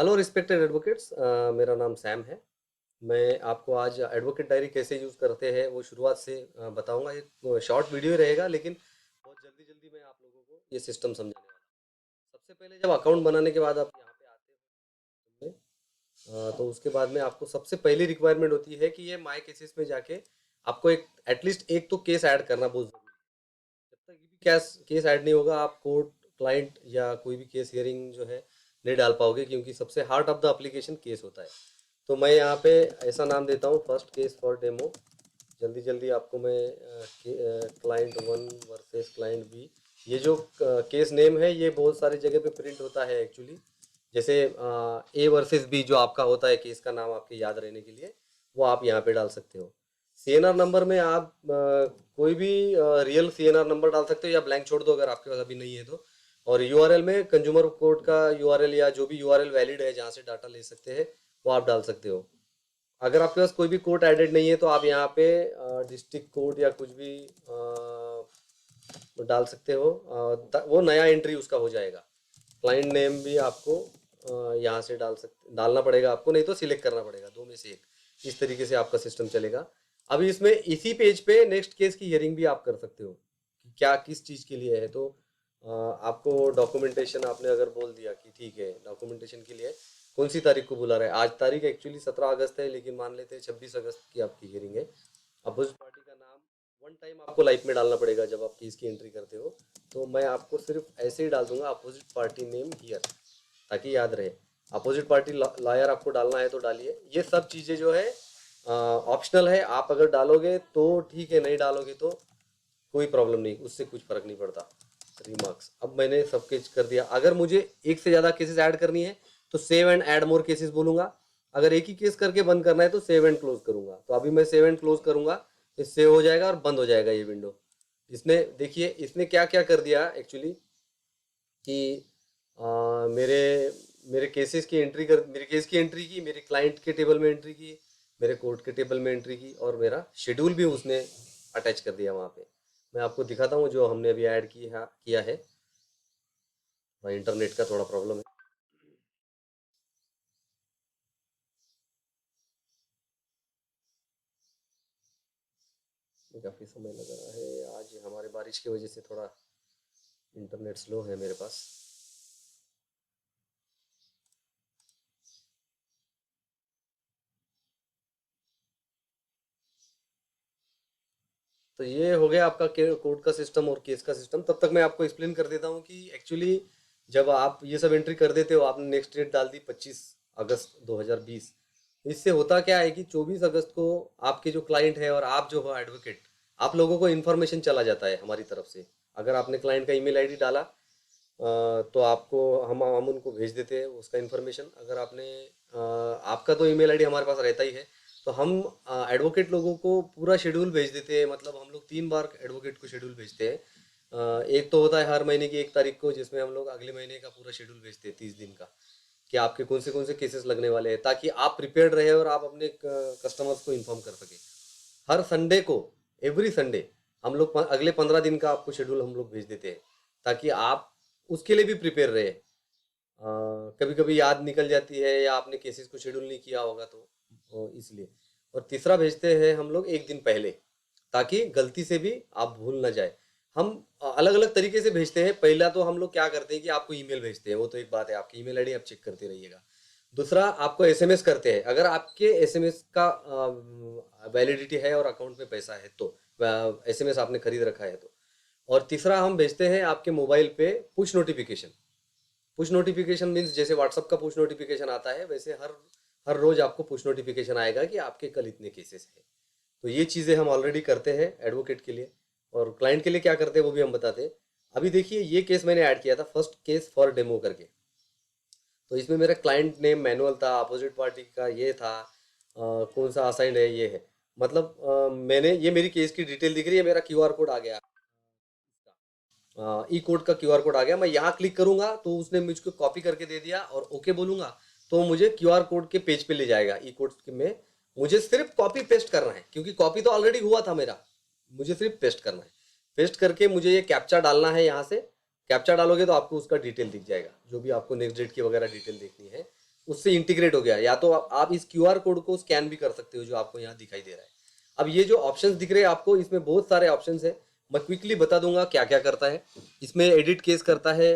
Hello respected advocates, मेरा नाम Sam है। मैं आपको आज एडवोकेट डायरी कैसे यूज़ करते हैं वो शुरुआत से बताऊंगा। एक शॉर्ट वीडियो रहेगा, लेकिन बहुत जल्दी जल्दी मैं आप लोगों को ये सिस्टम समझाने वाला हूँ। सबसे पहले जब अकाउंट बनाने के बाद आप यहाँ पे आते हो तो उसके बाद में आपको सबसे पहली रिक्वायरमेंट होती है कि ये माई केसेस में जाके आपको एक एटलीस्ट एक तो केस ऐड करना बहुत ज़रूरी है। जब तक ये भी केस ऐड नहीं होगा, आप कोर्ट, क्लाइंट या कोई भी केस हियरिंग जो है नहीं डाल पाओगे, क्योंकि सबसे heart of the application case होता है। तो मैं यहाँ पे ऐसा नाम देता हूँ, फर्स्ट केस फॉर डेमो। जल्दी जल्दी आपको मैं client one versus client B, ये जो केस नेम है ये बहुत सारी जगह पे प्रिंट होता है एक्चुअली। जैसे ए वर्सेस बी जो आपका होता है केस का नाम आपके याद रहने के लिए, वो आप यहाँ पे डाल सकते हो। सीएनआर नंबर में आप कोई भी रियल सीएनआर नंबर डाल सकते हो या ब्लैंक छोड़ दो अगर आपके पास अभी नहीं है तो। और यूआरएल में कंज्यूमर कोर्ट का यूआरएल या जो भी यूआरएल वैलिड है जहाँ से डाटा ले सकते हैं वो आप डाल सकते हो। अगर आपके पास कोई भी कोर्ट एडेड नहीं है तो आप यहाँ पे डिस्ट्रिक्ट कोर्ट या कुछ भी डाल सकते हो। वो नया एंट्री उसका हो जाएगा। क्लाइंट नेम भी आपको यहाँ से डालना पड़ेगा आपको, नहीं तो सिलेक्ट करना पड़ेगा, दो में से एक। इस तरीके से आपका सिस्टम चलेगा। अभी इसमें इसी पेज पे नेक्स्ट केस की हियरिंग भी आप कर सकते हो कि क्या किस चीज़ के लिए है। तो आपको डॉक्यूमेंटेशन आपने अगर बोल दिया कि ठीक है डॉक्यूमेंटेशन के लिए कौन सी तारीख को बुला रहा है, आज तारीख एक्चुअली 17 अगस्त है, लेकिन मान लेते हैं 26 अगस्त की आपकी हियरिंग है। अपोजिट पार्टी का नाम वन टाइम आपको लाइफ में डालना पड़ेगा जब आप केस की एंट्री करते हो। तो मैं आपको सिर्फ ऐसे ही डाल दूंगा, अपोजिट पार्टी नेम हियर, ताकि याद रहे। अपोजिट पार्टी लॉयर आपको डालना है तो डालिए। ये सब चीज़ें जो है ऑप्शनल है, आप अगर डालोगे तो ठीक है, नहीं डालोगे तो कोई प्रॉब्लम नहीं, उससे कुछ फर्क नहीं पड़ता। रिमार्क्स अब मैंने सब कुछ कर दिया। अगर मुझे एक से ज़्यादा केसेस ऐड करनी है तो save and add more cases बोलूंगा। अगर एक ही केस करके बंद करना है तो सेव एंड क्लोज करूंगा। तो अभी मैं सेव एंड क्लोज करूंगा, तो सेव हो जाएगा और बंद हो जाएगा ये विंडो। इसने देखिए इसने क्या क्या कर दिया एक्चुअली कि मेरे मेरे केसेस की एंट्री कर मेरे केस की एंट्री की, मेरे क्लाइंट के टेबल में एंट्री की, मेरे कोर्ट के टेबल में एंट्री की, और मेरा शेड्यूल भी उसने अटैच कर दिया वहाँ पे। मैं आपको दिखाता हूँ जो हमने अभी ऐड किया है। इंटरनेट का थोड़ा प्रॉब्लम है, काफ़ी समय लग रहा है। आज हमारे बारिश की वजह से थोड़ा इंटरनेट स्लो है मेरे पास। तो ये हो गया आपका कोर्ट का सिस्टम और केस का सिस्टम। तब तक मैं आपको एक्सप्लेन कर देता हूँ कि एक्चुअली जब आप ये सब एंट्री कर देते हो, आपने नेक्स्ट डेट डाल दी 25 अगस्त 2020। इससे होता क्या है कि 24 अगस्त को आपके जो क्लाइंट है और आप जो हो एडवोकेट, आप लोगों को इन्फॉर्मेशन चला जाता है हमारी तरफ से। अगर आपने क्लाइंट का ईमेल आईडी डाला तो आपको हम उनको भेज देते हैं उसका इन्फॉर्मेशन। अगर आपने आपका तो ईमेल आईडी हमारे पास रहता ही है, तो हम एडवोकेट लोगों को पूरा शेड्यूल भेज देते हैं। मतलब हम लोग 3 बार एडवोकेट को शेड्यूल भेजते हैं। एक तो होता है हर महीने की 1 तारीख को, जिसमें हम लोग अगले महीने का पूरा शेड्यूल भेजते हैं 30 दिन का, कि आपके कौन से केसेस लगने वाले हैं, ताकि आप प्रिपेयर्ड रहे और आप अपने कस्टमर्स को इन्फॉर्म कर सके। हर संडे को, एवरी संडे हम लोग अगले 15 दिन का आपको शेड्यूल हम लोग भेज देते हैं, ताकि आप उसके लिए भी प्रिपेयर रहे। कभी कभी याद निकल जाती है या आपने केसेस को शेड्यूल नहीं किया होगा तो इसलिए। और तीसरा भेजते हैं हम लोग एक दिन पहले, ताकि गलती से भी आप भूल ना जाए। हम अलग अलग तरीके से भेजते हैं। पहला तो हम लोग क्या करते हैं कि आपको ईमेल भेजते हैं, वो तो एक बात है, आपकी ईमेल आईडी आप चेक करते रहिएगा। दूसरा आपको एसएमएस करते हैं, अगर आपके एसएमएस का वैलिडिटी है और अकाउंट में पैसा है तो, एसएमएस आपने खरीद रखा है तो। और तीसरा हम भेजते हैं आपके मोबाइल पे push notification. Push notification means जैसे व्हाट्सअप का पुश नोटिफिकेशन आता है, वैसे हर हर रोज आपको पुश नोटिफिकेशन आएगा कि आपके कल इतने केसेस हैं। तो ये चीज़ें हम ऑलरेडी करते हैं एडवोकेट के लिए। और क्लाइंट के लिए क्या करते हैं वो भी हम बताते हैं। अभी देखिए ये केस मैंने ऐड किया था, फर्स्ट केस फॉर डेमो करके। तो इसमें मेरा क्लाइंट नेम मैनुअल था, अपोजिट पार्टी का ये था, कौन सा असाइंड है ये है। मतलब मैंने ये मेरी केस की डिटेल दिख रही है, मेरा क्यूआर कोड आ गया, ई कोड का क्यूआर कोड आ गया। मैं यहाँ क्लिक करूंगा तो उसने मुझको कॉपी करके दे दिया, और ओके बोलूंगा तो मुझे क्यूआर कोड के पेज पे ले जाएगा। ई कोड में मुझे सिर्फ कॉपी पेस्ट करना है, क्योंकि कॉपी तो ऑलरेडी हुआ था मेरा, मुझे सिर्फ पेस्ट करना है। पेस्ट करके मुझे ये कैप्चा डालना है यहाँ से। कैप्चा डालोगे तो आपको उसका डिटेल दिख जाएगा, जो भी आपको नेक्स्ट डेट की वगैरह डिटेल देखनी है उससे इंटीग्रेट हो गया, या तो आप इस क्यूआर कोड को स्कैन भी कर सकते हो जो आपको यहाँ दिखाई दे रहा है। अब ये जो ऑप्शंस दिख रहे हैं आपको, इसमें बहुत सारे ऑप्शंस है, मैं क्विकली बता दूंगा क्या क्या करता है। इसमें एडिट केस करता है,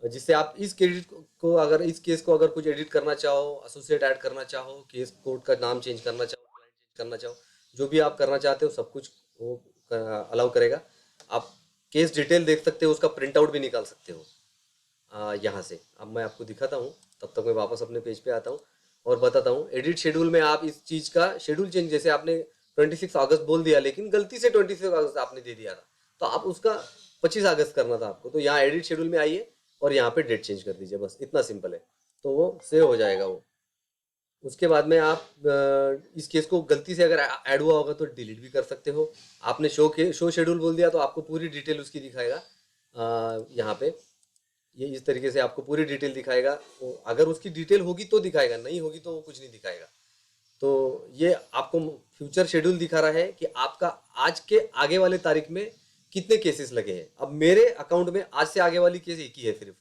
जिससे आप इस क्रेडिट को, अगर इस केस को अगर कुछ एडिट करना चाहो, एसोसिएट ऐड करना चाहो, केस कोड का नाम चेंज करना चाहो, क्लाइंट चेंज करना चाहो, जो भी आप करना चाहते हो सब कुछ वो अलाउ करेगा। आप केस डिटेल देख सकते हो, उसका प्रिंट आउट भी निकाल सकते हो यहाँ से। अब मैं आपको दिखाता हूँ, तब तक मैं वापस अपने पेज पे आता हूँ और बताता हूँ। एडिट शेड्यूल में आप इस चीज़ का शेड्यूल चेंज, जैसे आपने 26 अगस्त बोल दिया लेकिन गलती से 26 अगस्त आपने दे दिया था, तो आप उसका 25 अगस्त करना था आपको, तो यहाँ एडिट शेड्यूल में आइए और यहाँ पे डेट चेंज कर दीजिए, बस इतना सिंपल है, तो वो सेव हो जाएगा वो। उसके बाद में आप इस केस को गलती से अगर ऐड हुआ होगा तो डिलीट भी कर सकते हो। आपने शो शेड्यूल बोल दिया तो आपको पूरी डिटेल उसकी दिखाएगा यहाँ पे। ये इस तरीके से आपको पूरी डिटेल दिखाएगा, तो अगर उसकी डिटेल होगी तो दिखाएगा, नहीं होगी तो वो कुछ नहीं दिखाएगा। तो ये आपको फ्यूचर शेड्यूल दिखा रहा है कि आपका आज के आगे वाले तारीख में कितने केसेस लगे हैं। अब मेरे अकाउंट में आज से आगे वाली केस एक ही है सिर्फ,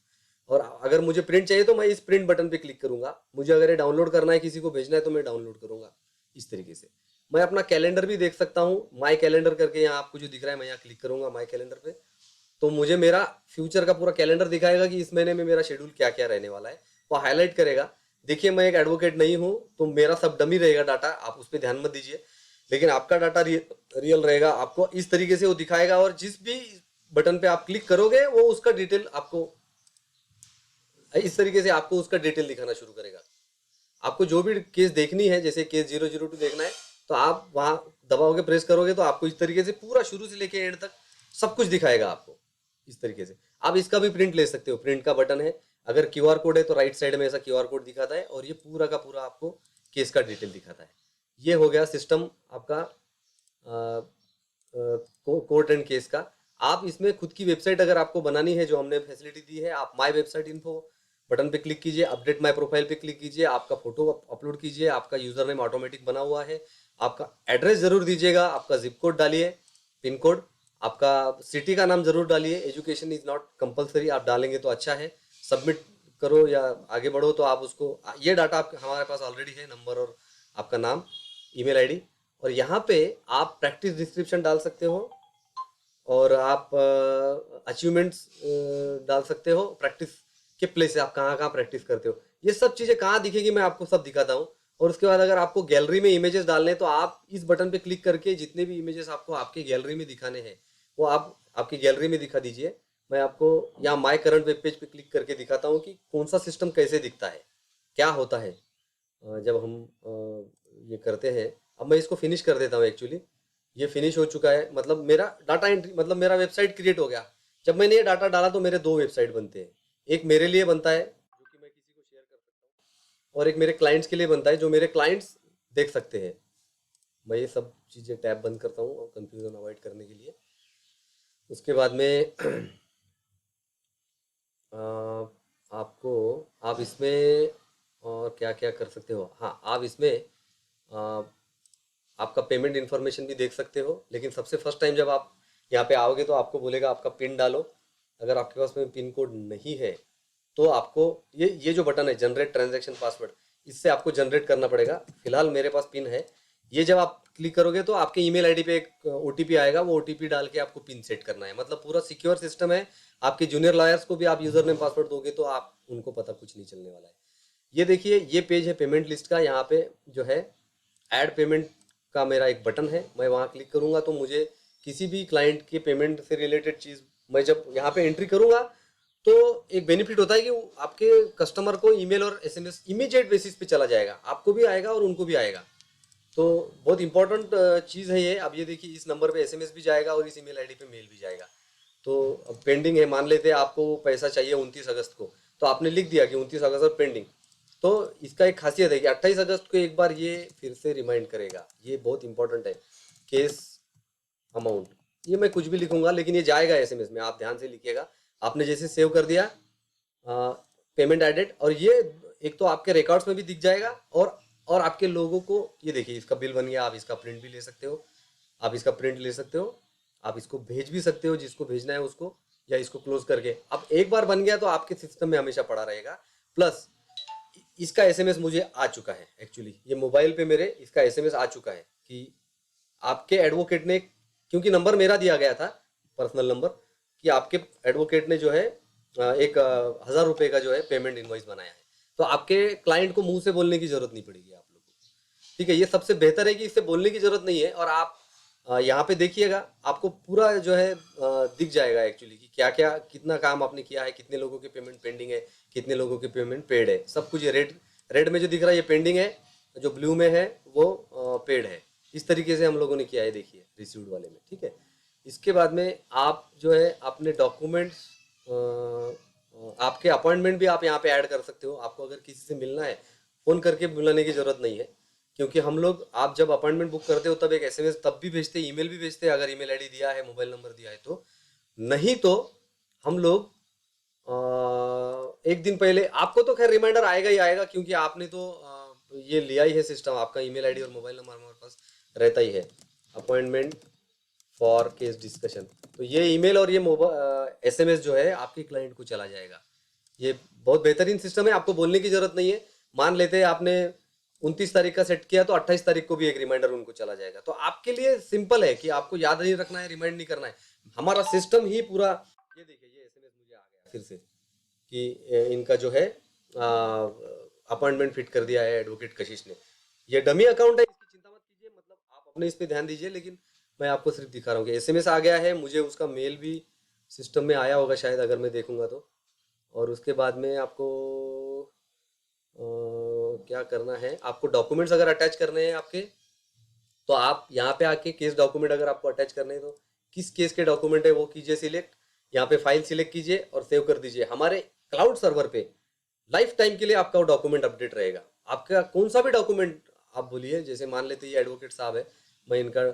और अगर मुझे प्रिंट चाहिए तो मैं इस प्रिंट बटन पे क्लिक करूंगा, मुझे अगर ये डाउनलोड करना है, किसी को भेजना है तो मैं डाउनलोड करूंगा। इस तरीके से मैं अपना कैलेंडर भी देख सकता हूँ, माई कैलेंडर करके यहाँ आपको जो दिख रहा है, मैं यहाँ क्लिक करूंगा माई कैलेंडर पे, तो मुझे मेरा फ्यूचर का पूरा कैलेंडर दिखाएगा कि इस महीने में मेरा शेड्यूल क्या क्या रहने वाला है, वो हाईलाइट करेगा। देखिए मैं एक एडवोकेट नहीं हूँ तो मेरा सब डमी रहेगा डाटा, आप उस पर ध्यान मत दीजिए, लेकिन आपका डाटा रियल रहेगा, आपको इस तरीके से वो दिखाएगा। और जिस भी बटन पे आप क्लिक करोगे वो उसका डिटेल आपको इस तरीके से आपको उसका डिटेल दिखाना शुरू करेगा। आपको जो भी केस देखनी है, जैसे केस 002 देखना है, तो आप वहां दबाओगे, प्रेस करोगे तो आपको इस तरीके से पूरा शुरू से लेके एंड तक सब कुछ दिखाएगा आपको। इस तरीके से आप इसका भी प्रिंट ले सकते हो, प्रिंट का बटन है, अगर क्यूआर कोड है तो राइट साइड में ऐसा क्यूआर कोड दिखाता है और ये पूरा का पूरा आपको केस का डिटेल दिखाता है। ये हो गया सिस्टम आपका कोर्ट एंड केस का। आप इसमें खुद की वेबसाइट अगर आपको बनानी है, जो हमने फैसिलिटी दी है, आप माई वेबसाइट इन्फो बटन पे क्लिक कीजिए, अपडेट माई प्रोफाइल पे क्लिक कीजिए, आपका फोटो अपलोड कीजिए, आपका यूजर नेम ऑटोमेटिक बना हुआ है, आपका एड्रेस जरूर दीजिएगा, आपका जिप कोड डालिए, पिन कोड, आपका सिटी का नाम जरूर डालिए, एजुकेशन इज नॉट कंपलसरी, आप डालेंगे तो अच्छा है। सबमिट करो या आगे बढ़ो तो आप उसको, ये डाटा आप हमारे पास ऑलरेडी है, नंबर और आपका नाम, ईमेल आईडी, और यहाँ पे आप प्रैक्टिस डिस्क्रिप्शन डाल सकते हो और आप अचीवमेंट्स डाल सकते हो, प्रैक्टिस के प्लेस आप कहाँ कहाँ प्रैक्टिस करते हो, ये सब चीज़ें कहाँ दिखेगी मैं आपको सब दिखाता हूँ। और उसके बाद अगर आपको गैलरी में इमेजेस डालने हैं तो आप इस बटन पे क्लिक करके जितने भी इमेजेस आपको आपके गैलरी में दिखाने हैं वो आप आपकी गैलरी में दिखा दीजिए। मैं आपको यहाँ माई करंट वेब पेज पे क्लिक करके दिखाता हूँ कि कौन सा सिस्टम कैसे दिखता है, क्या होता है जब हम ये करते हैं। अब मैं इसको फिनिश कर देता हूँ एक्चुअली, ये फिनिश हो चुका है, मतलब मेरा डाटा एंट्री, मतलब मेरा वेबसाइट क्रिएट हो गया। जब मैंने ये डाटा डाला तो मेरे दो वेबसाइट बनते हैं, एक मेरे लिए बनता है जो कि मैं किसी को शेयर कर सकता हूँ, और एक मेरे क्लाइंट्स के लिए बनता है जो मेरे क्लाइंट्स देख सकते हैं। मैं ये सब चीज़ें टैब बंद करता हूँ और कंफ्यूजन अवॉइड करने के लिए। उसके बाद में आपको, आप इसमें और क्या क्या कर सकते हो, हाँ आप इसमें आपका पेमेंट इन्फॉर्मेशन भी देख सकते हो। लेकिन सबसे फर्स्ट टाइम जब आप यहाँ पे आओगे तो आपको बोलेगा आपका पिन डालो, अगर आपके पास में पिन कोड नहीं है तो आपको ये जो बटन है जनरेट ट्रांजैक्शन पासवर्ड, इससे आपको जनरेट करना पड़ेगा। फिलहाल मेरे पास पिन है, ये जब आप क्लिक करोगे तो आपके ईमेल आईडी पे एक ओटीपी आएगा, वो ओटीपी डाल के आपको पिन सेट करना है। मतलब पूरा सिक्योर सिस्टम है, आपके जूनियर लॉयर्स को भी आप यूजर नेम पासवर्ड दोगे तो आप उनको पता कुछ नहीं चलने वाला है। ये देखिए ये पेज है पेमेंट लिस्ट का, यहाँ पे जो है ऐड पेमेंट का मेरा एक बटन है, मैं वहाँ क्लिक करूँगा तो मुझे किसी भी क्लाइंट के पेमेंट से रिलेटेड चीज़ मैं जब यहाँ पे एंट्री करूँगा तो एक बेनिफिट होता है कि आपके कस्टमर को ईमेल और एसएमएस इमीडिएट बेसिस पे चला जाएगा, आपको भी आएगा और उनको भी आएगा। तो बहुत इंपॉर्टेंट चीज़ है ये। अब ये देखिए इस नंबर पे एसएमएस भी जाएगा और इस ईमेल आईडी पे मेल भी जाएगा। तो अब पेंडिंग है, मान लेते हैं आपको पैसा चाहिए 29 अगस्त को, तो आपने लिख दिया कि 29 अगस्त और पेंडिंग, तो इसका एक खासियत है कि 28 अगस्त को एक बार ये फिर से रिमाइंड करेगा, ये बहुत इंपॉर्टेंट है। केस अमाउंट, ये मैं कुछ भी लिखूंगा लेकिन ये जाएगा एसएमएस में, आप ध्यान से लिखिएगा। आपने जैसे सेव कर दिया पेमेंट एडेड, और ये एक तो आपके रिकॉर्ड्स में भी दिख जाएगा और आपके लोगों को, ये देखिए इसका बिल बन गया, आप इसका प्रिंट भी ले सकते हो, आप इसका प्रिंट ले सकते हो, आप इसको भेज भी सकते हो जिसको भेजना है उसको, या इसको क्लोज करके। अब एक बार बन गया तो आपके सिस्टम में हमेशा पड़ा रहेगा। प्लस इसका एसएमएस मुझे आ चुका है एक्चुअली, ये मोबाइल पे मेरे इसका एसएमएस आ चुका है कि आपके एडवोकेट ने, क्योंकि नंबर मेरा दिया गया था पर्सनल नंबर, कि आपके एडवोकेट ने जो है एक 1,000 रुपये का जो है पेमेंट इनवॉइस बनाया है। तो आपके क्लाइंट को मुंह से बोलने की जरूरत नहीं पड़ेगी आप लोग को, ठीक है। ये सबसे बेहतर है कि इससे बोलने की जरूरत नहीं है। और आप यहाँ पे देखिएगा, आपको पूरा जो है दिख जाएगा एक्चुअली कि क्या क्या कितना काम आपने किया है, कितने लोगों के पेमेंट पेंडिंग है, कितने लोगों के पेमेंट पेड है, सब कुछ। ये रेड रेड में जो दिख रहा है ये पेंडिंग है, जो ब्लू में है वो पेड है। इस तरीके से हम लोगों ने किया है, देखिए रिसीव्ड वाले में, ठीक है। इसके बाद में आप जो है अपने डॉक्यूमेंट्स, आपके अपॉइंटमेंट भी आप यहाँ पे ऐड कर सकते हो। आपको अगर किसी से मिलना है, फ़ोन करके बुलाने की ज़रूरत नहीं है, क्योंकि हम लोग, आप जब अपॉइंटमेंट बुक करते हो तब एक एसएमएस तब भी भेजते हैं, ईमेल भी भेजते हैं, अगर ईमेल आईडी दिया है, मोबाइल नंबर दिया है तो। नहीं तो हम लोग एक दिन पहले, आपको तो खैर रिमाइंडर आएगा ही आएगा, क्योंकि आपने तो ये लिया ही है सिस्टम, आपका ईमेल आईडी और मोबाइल नंबर हमारे पास रहता ही है। अपॉइंटमेंट फॉर केस डिस्कशन, तो ये ईमेल और ये मोबाइल एसएमएस जो है आपके क्लाइंट को चला जाएगा। ये बहुत बेहतरीन सिस्टम है, आपको बोलने की जरूरत नहीं है। मान लेते हैं आपने 29 तारीख का सेट किया, तो 28 तारीख को भी एक रिमाइंडर उनको चला जाएगा। तो आपके लिए सिंपल है कि आपको याद नहीं रखना है, रिमाइंड नहीं करना है, हमारा सिस्टम ही पूरा। ये देखिए, ये एसएमएस मुझे आ गया फिर से कि इनका जो है अपॉइंटमेंट फिट कर दिया है एडवोकेट कशिश ने। ये डमी अकाउंट है, इसकी चिंता मत कीजिए, मतलब आप अपने इस पे ध्यान दीजिए, लेकिन मैं आपको सिर्फ दिखा रहा हूँ कि एसएमएस आ गया है। मुझे उसका मेल भी सिस्टम में आया होगा शायद, अगर मैं देखूंगा तो। और उसके बाद में आपको क्या करना है, आपको डॉक्यूमेंट्स अगर अटैच करने हैं आपके, तो आप यहाँ पे आके केस डॉक्यूमेंट अगर आपको अटैच करने हैं तो किस केस के डॉक्यूमेंट है वो कीजिए सिलेक्ट। यहाँ पे फाइल सिलेक्ट कीजिए और सेव कर दीजिए। हमारे क्लाउड सर्वर पे लाइफ टाइम के लिए आपका वो डॉक्यूमेंट अपडेट रहेगा। आपका कौन सा भी डॉक्यूमेंट आप बोलिए, जैसे मान लेते ये एडवोकेट साहब है, मैं इनका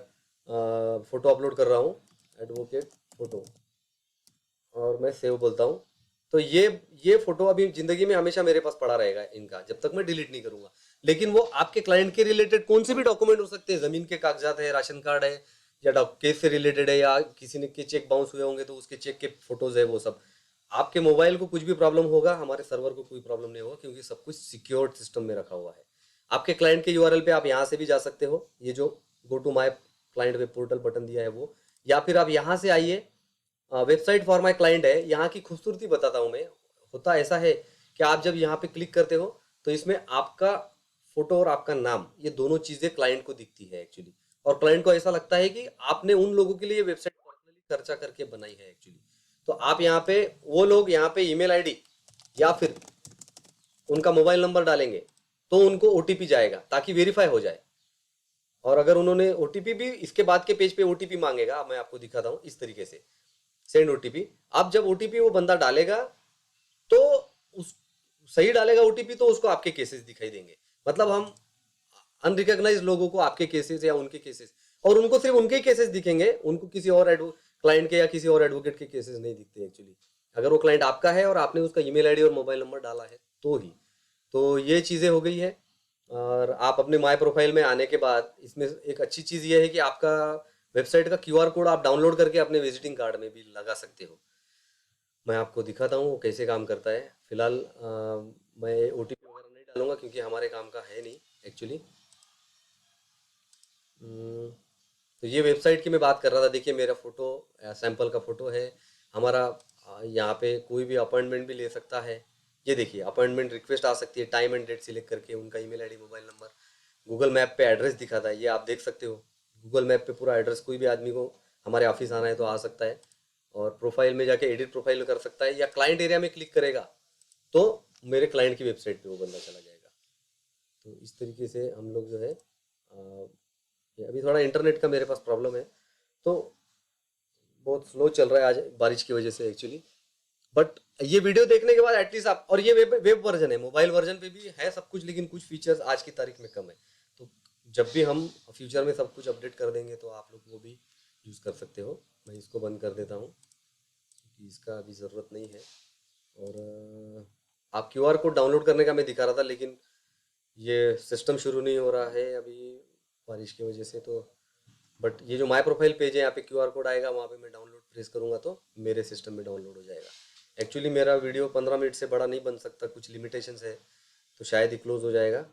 फोटो अपलोड कर रहा हूँ, एडवोकेट फोटो, और मैं सेव बोलता हूँ, तो ये फोटो अभी जिंदगी में हमेशा मेरे पास पड़ा रहेगा इनका, जब तक मैं डिलीट नहीं करूंगा। लेकिन वो आपके क्लाइंट के रिलेटेड कौन से भी डॉक्यूमेंट हो सकते हैं, जमीन के कागजात है, राशन कार्ड है, या केस से रिलेटेड है, या किसी ने के चेक बाउंस हुए होंगे तो उसके चेक के फोटोज है, वो सब। आपके मोबाइल को कुछ भी प्रॉब्लम होगा, हमारे सर्वर को कोई प्रॉब्लम नहीं होगा, क्योंकि सब कुछ सिक्योर्ड सिस्टम में रखा हुआ है। आपके क्लाइंट के यूआरएल पे आप यहाँ से भी जा सकते हो, ये जो go to my client web portal button दिया है वो, या फिर आप यहाँ से आइए, वेबसाइट फॉर माई क्लाइंट है। यहाँ की खूबसूरती बताता हूँ मैं। होता ऐसा है कि आप जब यहाँ पे क्लिक करते हो तो इसमें आपका फोटो और आपका नाम, ये दोनों चीजें क्लाइंट को दिखती है एक्चुअली। और क्लाइंट को ऐसा लगता है कि आपने उन लोगों के लिए वेबसाइट पर्सनली खर्चा करके बनाई है एक्चुअली। तो आप यहाँ पे, वो लोग यहाँ पे ईमेल आईडी या फिर उनका मोबाइल नंबर डालेंगे तो उनको ओटीपी जाएगा, ताकि वेरीफाई हो जाए। और अगर उन्होंने ओटीपी भी, इसके बाद के पेज पे ओटीपी मांगेगा, मैं आपको दिखाता हूँ इस तरीके से, सेंड ओटीपी। अब जब ओटीपी वो बंदा डालेगा तो उस सही डालेगा ओटीपी, तो उसको आपके केसेस दिखाई देंगे। मतलब हम अनरिकॉग्नाइज लोगों को आपके केसेस या उनके केसेस, और उनको सिर्फ उनके केसेस दिखेंगे, उनको किसी और क्लाइंट के या किसी और एडवोकेट के केसेस नहीं दिखते एक्चुअली। अगर वो क्लाइंट आपका है और आपने उसका ईमेल आईडी और मोबाइल नंबर डाला है तो ही। तो ये चीज़ें हो गई है। और आप अपने माई प्रोफाइल में आने के बाद इसमें एक अच्छी चीज़ ये है कि आपका वेबसाइट का क्यूआर कोड आप डाउनलोड करके अपने विजिटिंग कार्ड में भी लगा सकते हो। मैं आपको दिखाता हूँ वो कैसे काम करता है। फिलहाल मैं ओटीपी वगैरह नहीं डालूंगा, क्योंकि हमारे काम का है नहीं एक्चुअली। तो ये वेबसाइट की मैं बात कर रहा था। देखिए मेरा फ़ोटो, सैंपल का फ़ोटो है हमारा। यहाँ पे कोई भी अपॉइंटमेंट भी ले सकता है। ये देखिए अपॉइंटमेंट रिक्वेस्ट आ सकती है, टाइम एंड डेट सिलेक्ट करके, उनका email ID, mobile number. Google map पे एड्रेस दिखाता है, ये आप देख सकते हो। गूगल मैप पे पूरा एड्रेस, कोई भी आदमी को हमारे ऑफिस आना है तो आ सकता है। और प्रोफाइल में जाके एडिट प्रोफाइल कर सकता है, या क्लाइंट एरिया में क्लिक करेगा तो मेरे क्लाइंट की वेबसाइट पे वो बंदा चला जाएगा। तो इस तरीके से हम लोग जो है अभी थोड़ा इंटरनेट का मेरे पास प्रॉब्लम है, तो बहुत स्लो चल रहा है आज बारिश की वजह से एक्चुअली। बट ये वीडियो देखने के बाद एटलीस्ट आप, और ये वेब वर्जन है, मोबाइल वर्जन पे भी है सब कुछ, लेकिन कुछ फीचर्स आज की तारीख में कम है। तो जब भी हम फ्यूचर में सब कुछ अपडेट कर देंगे तो आप लोग वो भी यूज़ कर सकते हो। मैं इसको बंद कर देता हूँ क्योंकि इसका अभी ज़रूरत नहीं है। और आप क्यूआर कोड डाउनलोड करने का मैं दिखा रहा था, लेकिन ये सिस्टम शुरू नहीं हो रहा है अभी बारिश की वजह से। तो बट ये जो माई प्रोफाइल पेज है, यहाँ पे क्यूआर कोड आएगा, वहाँ पे मैं डाउनलोड प्रेस करूँगा तो मेरे सिस्टम में डाउनलोड हो जाएगा। एक्चुअली मेरा वीडियो 15 मिनट से बड़ा नहीं बन सकता, कुछ लिमिटेशंस है। तो शायद ही क्लोज हो जाएगा।